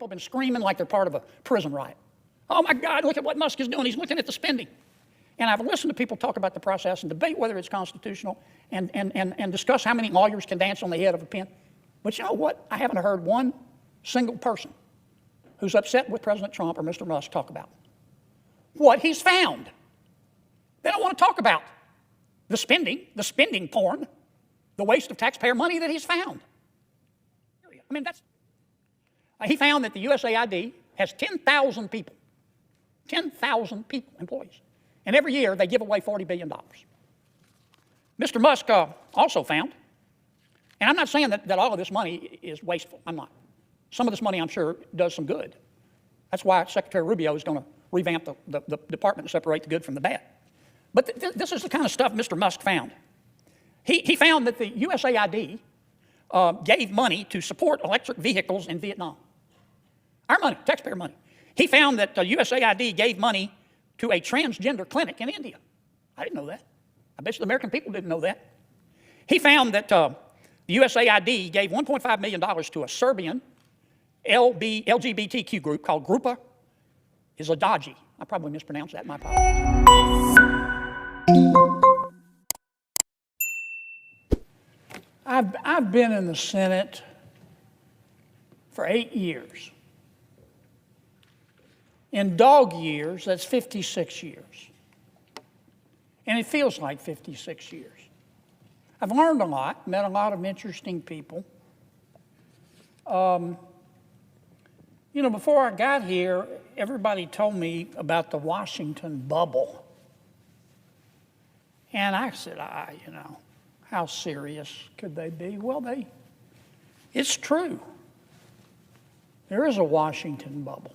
People have been screaming like they're part of a prison riot. Oh my God, look at what Musk is doing. He's looking at the spending. And I've listened to people talk about the process and debate whether it's constitutional and discuss how many lawyers can dance on the head of a pin. But you know what? I haven't heard one single person who's upset with President Trump or Mr. Musk talk about what he's found. They don't want to talk about the spending porn, the waste of taxpayer money that he's found. I mean, he found that the USAID has 10,000 people, employees. And every year they give away $40 billion. Mr. Musk also found, and I'm not saying that all of this money is wasteful. I'm not. Some of this money, I'm sure, does some good. That's why Secretary Rubio is going to revamp the department to separate the good from the bad. But this is the kind of stuff Mr. Musk found. He found that the USAID gave money to support electric vehicles in Vietnam. Our money, taxpayer money. He found that the USAID gave money to a transgender clinic in India. I didn't know that. I bet you the American people didn't know that. He found that the USAID gave $1.5 million to a Serbian LGBTQ group called Grupa Izadaji. I probably mispronounced that, my apologies. I've been in the Senate for 8 years. In dog years, that's 56 years. And it feels like 56 years. I've learned a lot, met a lot of interesting people. Before I got here, everybody told me about the Washington bubble. And I said, how serious could they be? Well, it's true. There is a Washington bubble.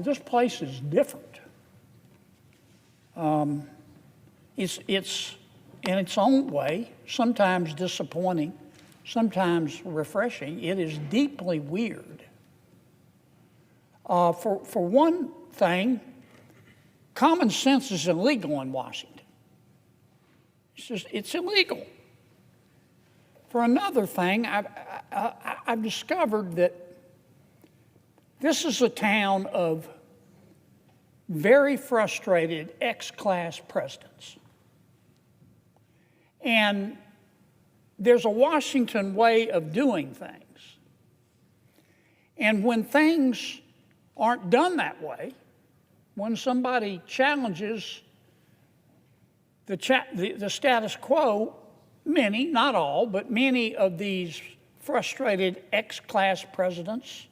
This place is different. It's in its own way, sometimes disappointing, sometimes refreshing. It is deeply weird. For one thing, common sense is illegal in Washington. It's illegal. For another thing, I've discovered that this is a town of very frustrated ex-class presidents. And there's a Washington way of doing things. And when things aren't done that way, when somebody challenges the status quo, many, not all, but many of these frustrated ex-class presidents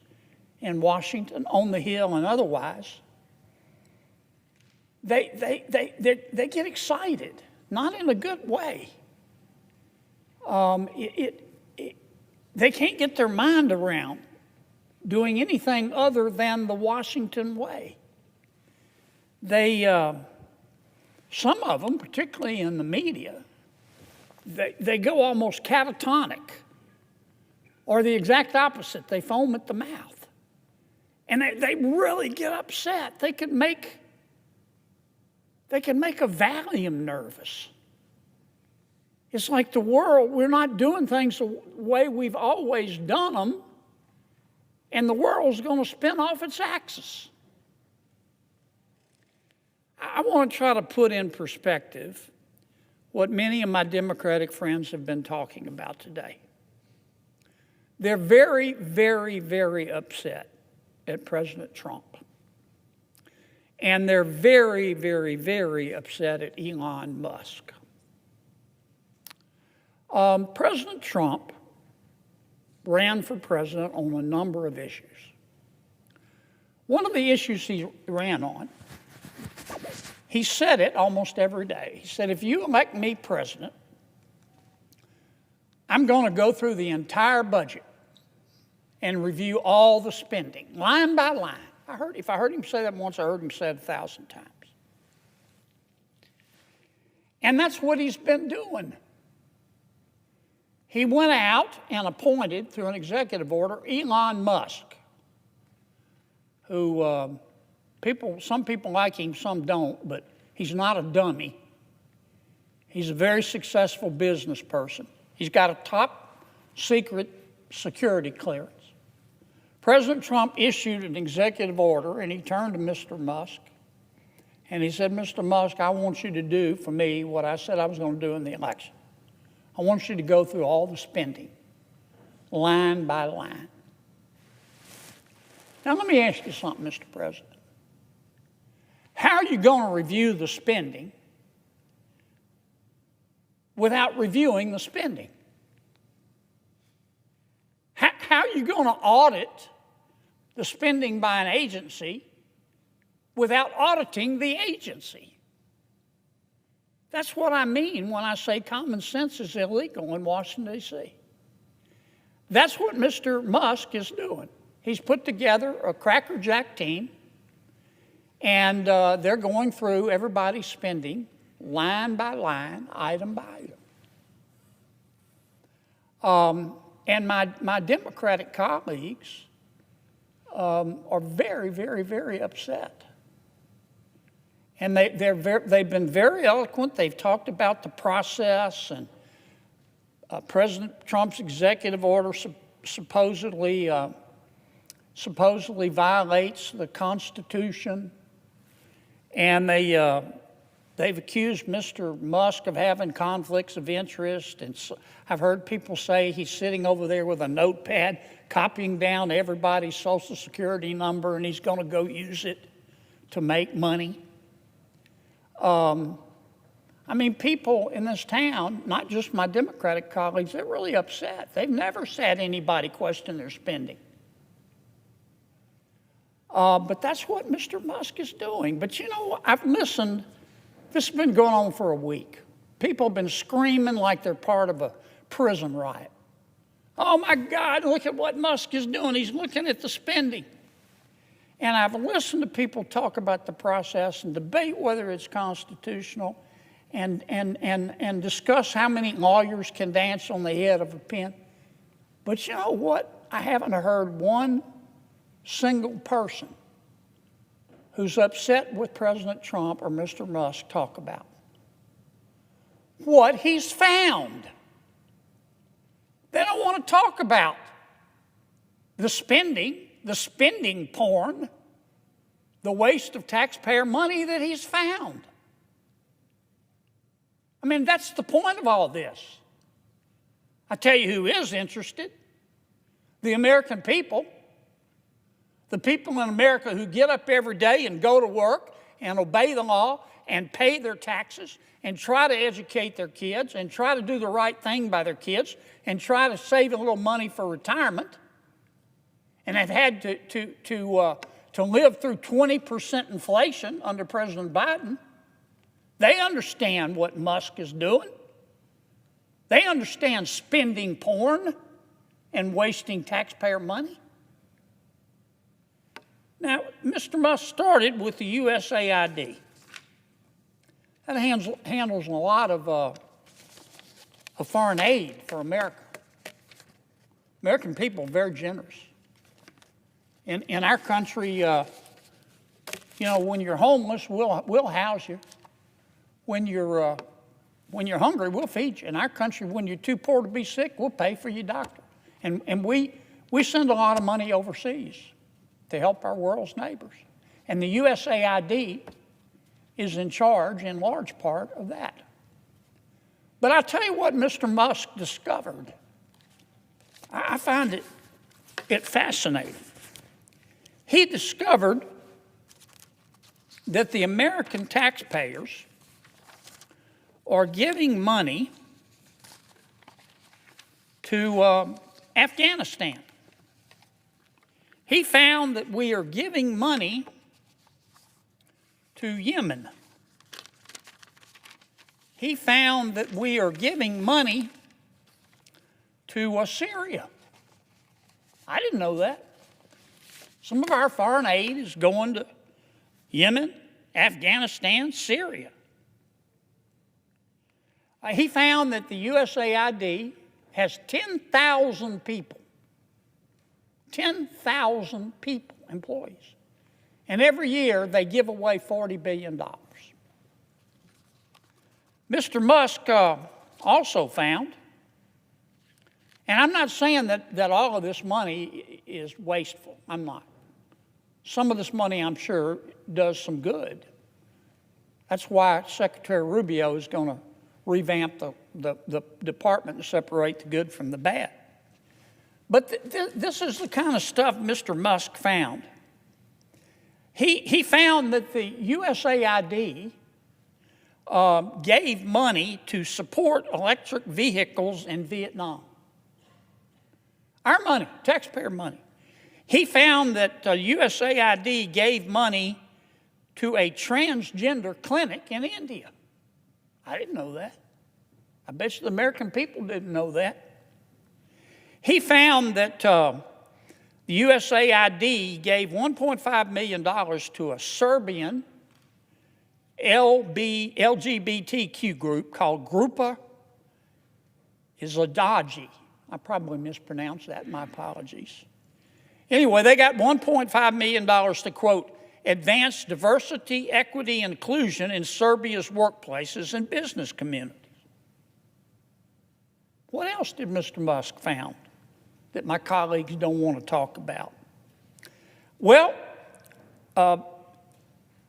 in Washington, on the Hill and otherwise, they get excited, not in a good way. They can't get their mind around doing anything other than the Washington way. Some of them, particularly in the media, they go almost catatonic, or the exact opposite. They foam at the mouth. And they really get upset. They can make a Valium nervous. It's like the world, we're not doing things the way we've always done them, and the world's going to spin off its axis. I want to try to put in perspective what many of my Democratic friends have been talking about today. They're very, very, very upset at President Trump. And they're very, very, very upset at Elon Musk. President Trump ran for president on a number of issues. One of the issues he ran on, he said it almost every day. He said, if you elect me president, I'm going to go through the entire budget and review all the spending, line by line. If I heard him say that once, I heard him say it 1,000 times. And that's what he's been doing. He went out and appointed, through an executive order, Elon Musk, who some people like him, some don't, but he's not a dummy. He's a very successful business person. He's got a top secret security clearance. President Trump issued an executive order, and he turned to Mr. Musk, and he said, Mr. Musk, I want you to do for me what I said I was going to do in the election. I want you to go through all the spending, line by line. Now, let me ask you something, Mr. President. How are you going to review the spending without reviewing the spending? How are you going to audit the spending by an agency without auditing the agency? That's what I mean when I say common sense is illegal in Washington, D.C. That's what Mr. Musk is doing. He's put together a crackerjack team, and they're going through everybody's spending line by line, item by item. And my Democratic colleagues are very, very, very upset. And they've been very eloquent. They've talked about the process, and President Trump's executive order supposedly violates the Constitution. And they've accused Mr. Musk of having conflicts of interest. And so I've heard people say he's sitting over there with a notepad, copying down everybody's Social Security number, and he's going to go use it to make money. I mean, people in this town, not just my Democratic colleagues, they're really upset. They've never had anybody question their spending. But that's what Mr. Musk is doing. But you know, I've listened. This has been going on for a week. People have been screaming like they're part of a prison riot. Oh my God, look at what Musk is doing. He's looking at the spending. And I've listened to people talk about the process and debate whether it's constitutional and discuss how many lawyers can dance on the head of a pin. But you know what? I haven't heard one single person who's upset with President Trump or Mr. Musk talk about what he's found. They don't want to talk about the spending porn, the waste of taxpayer money that he's found. I mean, that's the point of all this. I tell you who is interested: the American people. The people in America who get up every day and go to work and obey the law and pay their taxes and try to educate their kids and try to do the right thing by their kids and try to save a little money for retirement, and have had to live through 20% inflation under President Biden. They understand what Musk is doing. They understand spending porn and wasting taxpayer money. Now, Mr. Musk started with the USAID. That handles a lot of foreign aid for America. American people are very generous. In our country, you know, when you're homeless, we'll house you. When you're hungry, we'll feed you. In our country, when you're too poor to be sick, we'll pay for your doctor. And we send a lot of money overseas to help our world's neighbors. And the USAID is in charge, in large part, of that. But I'll tell you what Mr. Musk discovered. I find it fascinating. He discovered that the American taxpayers are giving money to Afghanistan. He found that we are giving money to Yemen. He found that we are giving money to Syria. I didn't know that. Some of our foreign aid is going to Yemen, Afghanistan, Syria. He found that the USAID has 10,000 people. 10,000 people, employees. And every year they give away $40 billion. Mr. Musk also found, And I'm not saying that all of this money is wasteful. I'm not. Some of this money, I'm sure, does some good. That's why Secretary Rubio is going to revamp the department and separate the good from the bad. But this is the kind of stuff Mr. Musk found. He found that the USAID gave money to support electric vehicles in Vietnam. Our money, taxpayer money. He found that USAID gave money to a transgender clinic in India. I didn't know that. I bet you the American people didn't know that. He found that the USAID gave $1.5 million to a Serbian LGBTQ group called Grupa Izladaji. I probably mispronounced that, my apologies. Anyway, they got $1.5 million to, quote, advance diversity, equity, and inclusion in Serbia's workplaces and business communities. What else did Mr. Musk found that my colleagues don't want to talk about? Well,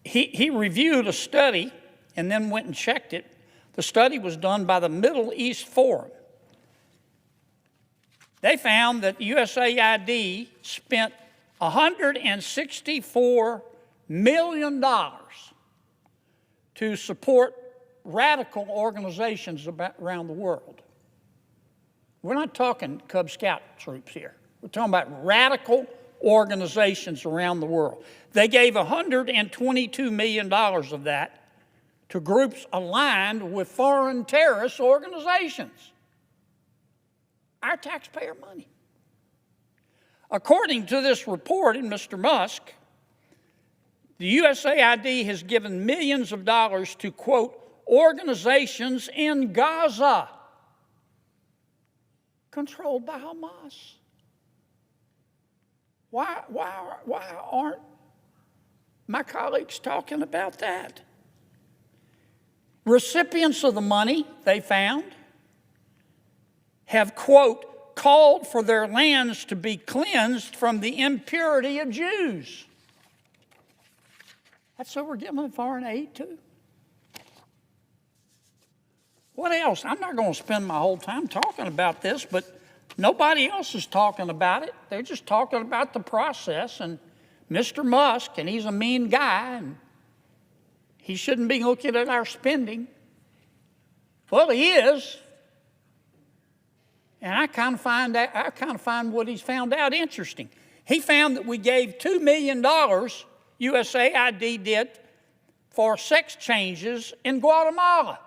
he reviewed a study and then went and checked it. The study was done by the Middle East Forum. They found that USAID spent $164 million to support radical organizations around the world. We're not talking Cub Scout troops here. We're talking about radical organizations around the world. They gave $122 million of that to groups aligned with foreign terrorist organizations. Our taxpayer money. According to this report in Mr. Musk, the USAID has given millions of dollars to, quote, organizations in Gaza, controlled by Hamas. Why aren't my colleagues talking about that? Recipients of the money, they found, have, quote, called for their lands to be cleansed from the impurity of Jews. That's who we're giving foreign aid to. What else? I'm not going to spend my whole time talking about this, but nobody else is talking about it. They're just talking about the process and Mr. Musk, and he's a mean guy, and he shouldn't be looking at our spending. Well, he is. And I kind of find what he's found out interesting. He found that we gave $2 million, USAID did, for sex changes in Guatemala.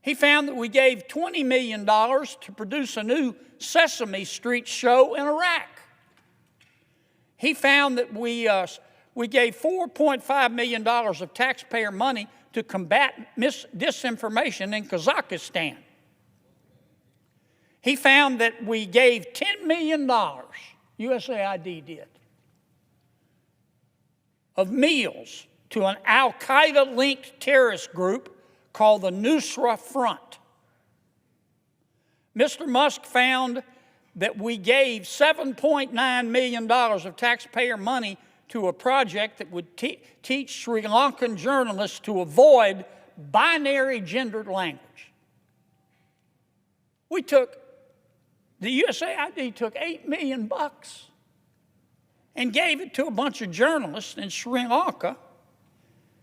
He found that we gave $20 million to produce a new Sesame Street show in Iraq. He found that we gave $4.5 million of taxpayer money to combat disinformation in Kazakhstan. He found that we gave $10 million, USAID did, of meals to an al-Qaeda-linked terrorist group called the Nusra Front. Mr. Musk found that we gave $7.9 million of taxpayer money to a project that would teach Sri Lankan journalists to avoid binary gendered language. The USAID took $8 million and gave it to a bunch of journalists in Sri Lanka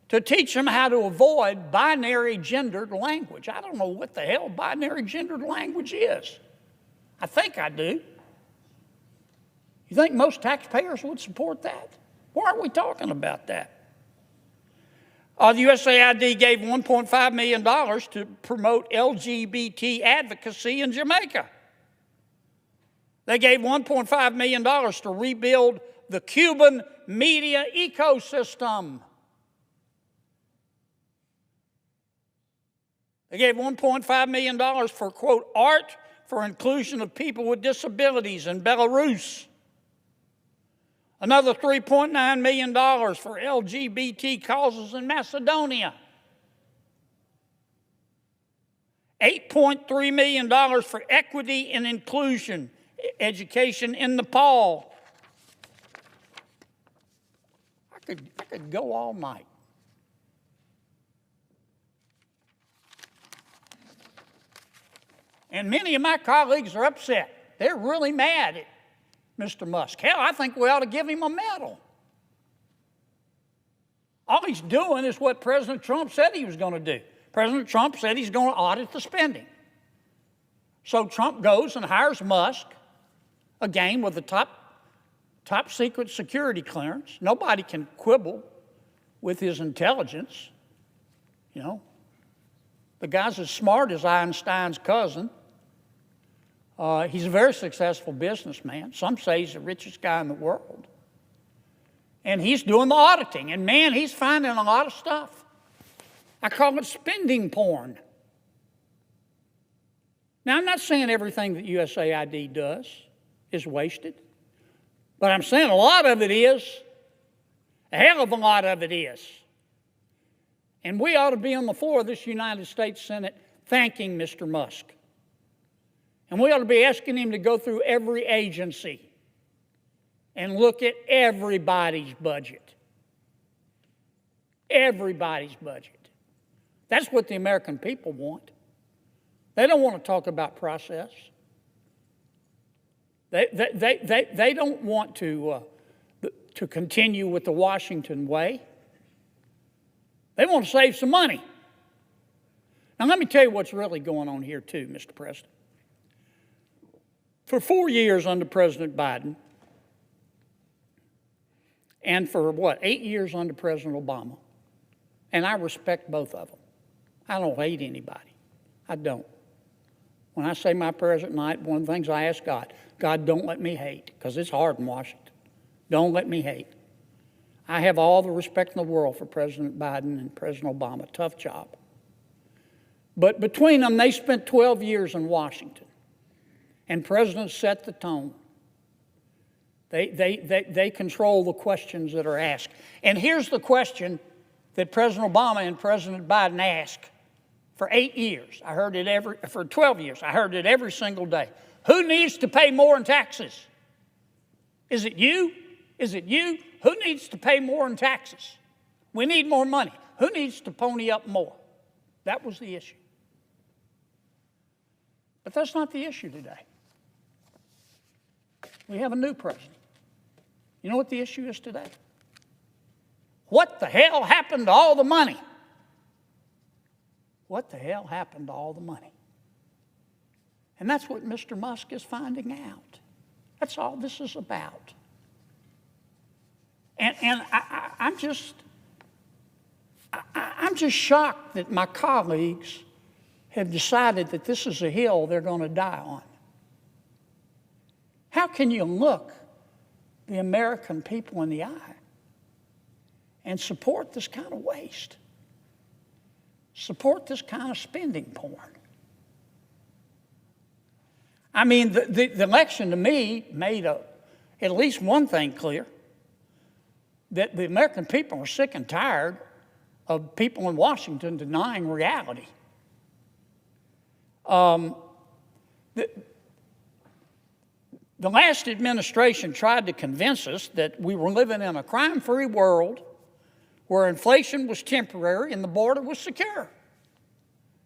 to teach them how to avoid binary gendered language. I don't know what the hell binary gendered language is. I think I do. You think most taxpayers would support that? Why aren't we talking about that? The USAID gave $1.5 million to promote LGBT advocacy in Jamaica. They gave $1.5 million to rebuild the Cuban media ecosystem. They gave $1.5 million for, quote, art for inclusion of people with disabilities in Belarus. Another $3.9 million for LGBT causes in Macedonia. $8.3 million for equity and inclusion education in Nepal. I could go all night. And many of my colleagues are upset. They're really mad at Mr. Musk. Hell, I think we ought to give him a medal. All he's doing is what President Trump said he was going to do. President Trump said he's going to audit the spending. So Trump goes and hires Musk, again with the top secret security clearance. Nobody can quibble with his intelligence. You know, the guy's as smart as Einstein's cousin. He's a very successful businessman. Some say he's the richest guy in the world. And he's doing the auditing. And man, he's finding a lot of stuff. I call it spending porn. Now, I'm not saying everything that USAID does is wasted, but I'm saying a lot of it is. A hell of a lot of it is. And we ought to be on the floor of this United States Senate thanking Mr. Musk. And we ought to be asking him to go through every agency and look at everybody's budget. Everybody's budget. That's what the American people want. They don't want to talk about process. They don't want to continue with the Washington way. They want to save some money. Now, let me tell you what's really going on here, too, Mr. President. For 4 years under President Biden, and for 8 years under President Obama, and I respect both of them. I don't hate anybody. I don't. When I say my prayers at night, one of the things I ask God, God, don't let me hate, because it's hard in Washington. Don't let me hate. I have all the respect in the world for President Biden and President Obama. Tough job. But between them, they spent 12 years in Washington, and presidents set the tone. They control the questions that are asked. And here's the question that President Obama and President Biden asked for 8 years. I heard it for 12 years. I heard it every single day. Who needs to pay more in taxes? Is it you? Is it you? Who needs to pay more in taxes? We need more money. Who needs to pony up more? That was the issue. But that's not the issue today. We have a new president. You know what the issue is today? What the hell happened to all the money? What the hell happened to all the money? And that's what Mr. Musk is finding out. That's all this is about. And I'm just shocked that my colleagues have decided that this is a hill they're going to die on. How can you look the American people in the eye and support this kind of waste? Support this kind of spending porn? I mean, the election to me made at least one thing clear, that the American people are sick and tired of people in Washington denying reality. The last administration tried to convince us that we were living in a crime-free world where inflation was temporary and the border was secure.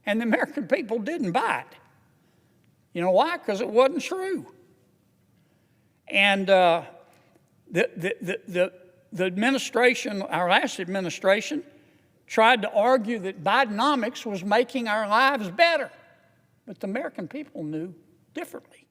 And the American people didn't buy it. You know why? Because it wasn't true. And the administration, our last administration, tried to argue that Bidenomics was making our lives better. But the American people knew differently.